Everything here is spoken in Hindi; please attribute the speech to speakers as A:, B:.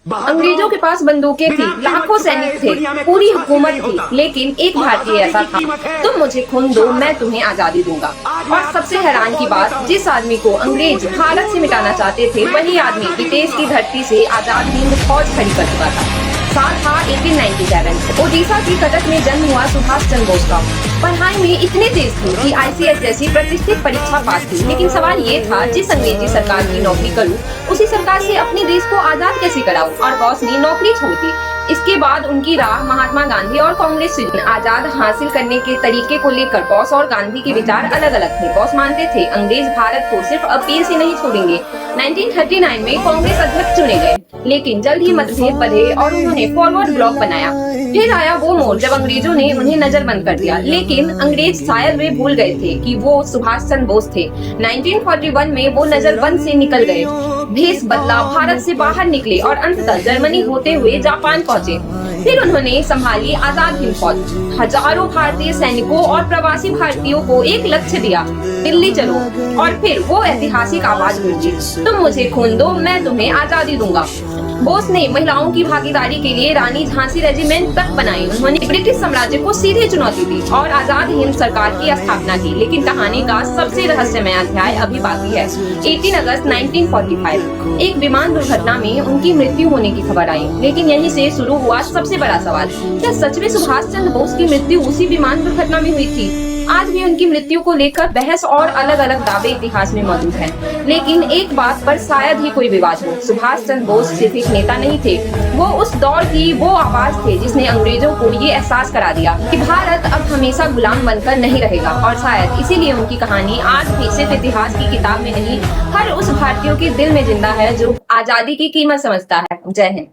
A: अंग्रेजों के पास बंदूकें थी, लाखों सैनिक थे, पूरी हुकूमत थी, लेकिन एक भारतीय ऐसा था, तुम मुझे खून दो, मैं तुम्हें आजादी दूंगा। और सबसे हैरान की बात, जिस आदमी को अंग्रेज भारत से मिटाना चाहते थे, वही आदमी विदेश की धरती से आजाद हिंद फौज खड़ी कर चुका था। साल था 1897। ओडिशा की कटक में जन्म हुआ सुभाष चंद्र बोस का। पढ़ाई में इतने तेज थे कि ICS जैसी प्रतिष्ठित परीक्षा पास थी, लेकिन सवाल ये था, जिस अंग्रेजी सरकार की नौकरी करूं, उसी सरकार से अपने देश को आजाद कैसे कराऊं? और बॉस ने नौकरी छोड़ दी। इसके बाद उनकी राह महात्मा गांधी और कांग्रेस से जुड़ी। आजाद हासिल करने के तरीके को लेकर बॉस और गांधी के विचार अलग अलग थे। बॉस मानते थे अंग्रेज भारत को सिर्फ अपील से नहीं छोड़ेंगे। 1939 में कांग्रेस अध्यक्ष चुने गए, लेकिन जल्द ही मतभेद बढ़े और उन्होंने फॉरवर्ड ब्लॉक बनाया। फिर आया वो मोड़ जब अंग्रेजों ने उन्हें नजरबंद कर दिया, लेकिन अंग्रेज शायद वे भूल गए थे कि वो सुभाष चंद्र बोस थे। 1941 में वो नजरबंद से निकल गए, भेष बदला, भारत से बाहर निकले और अंततः जर्मनी होते हुए जापान पहुंचे। फिर उन्होंने संभाली आजाद हिंद फौज। हजारों भारतीय सैनिकों और प्रवासी भारतीयों को एक लक्ष्य दिया, दिल्ली चलो। और फिर वो ऐतिहासिक आवाज गूंजी, तुम मुझे खून दो, मैं तुम्हें आजादी दूंगा। बोस ने महिलाओं की भागीदारी के लिए रानी झांसी रेजिमेंट तक बनाई। उन्होंने ब्रिटिश साम्राज्य को सीधे चुनौती दी और आजाद हिंद सरकार की स्थापना की। लेकिन कहानी का सबसे रहस्यमय अध्याय अभी बाकी है। 18 अगस्त 1945 एक विमान दुर्घटना में उनकी मृत्यु होने की खबर आई, लेकिन यहीं से शुरू हुआ सबसे बड़ा सवाल, क्या सच में सुभाष चंद्र बोस की मृत्यु उसी विमान दुर्घटना में हुई थी? आज भी उनकी मृत्यु को लेकर बहस और अलग अलग दावे इतिहास में मौजूद हैं। लेकिन एक बात पर शायद ही कोई विवाद हो, सुभाष चंद्र बोस सिर्फ एक नेता नहीं थे, वो उस दौर की वो आवाज थे जिसने अंग्रेजों को ये एहसास करा दिया कि भारत अब हमेशा गुलाम बनकर नहीं रहेगा। और शायद इसीलिए उनकी कहानी आज भी सिर्फ इतिहास की किताब में नहीं, हर उस भारतीय के दिल में जिंदा है जो आजादी की कीमत समझता है। जय हिंद।